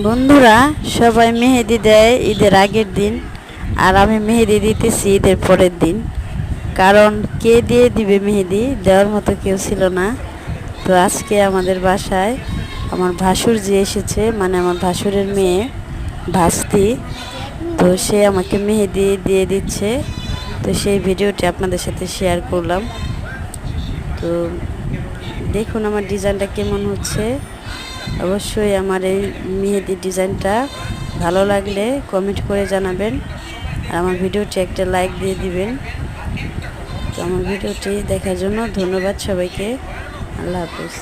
বন্ধুরা, সবাই মেহেদি দেয় ঈদের আগের দিন, আর আমি মেহেদি দিতেছি ঈদের পরের দিন। কারণ কে দিয়ে দিবে, মেহেদি দেওয়ার মতো কেউ ছিল না। তো আজকে আমাদের বাসায় আমার ভাসুর যে এসেছে, মানে আমার ভাসুরের মেয়ে ভাস্তি। তো সে আমাকে মেহেদি দিয়ে দিচ্ছে। তো সেই ভিডিওটি আপনাদের সাথে শেয়ার করলাম। তো দেখুন আমার ডিজাইনটা কেমন হচ্ছে। অবশ্যই আমার এই মেহেদির ডিজাইনটা ভালো লাগলে কমেন্ট করে জানাবেন, আর আমার ভিডিওটি একটা লাইক দিয়ে দিবেন। তো আমার ভিডিওটি দেখার জন্য ধন্যবাদ সবাইকে। আল্লাহ হাফেজ।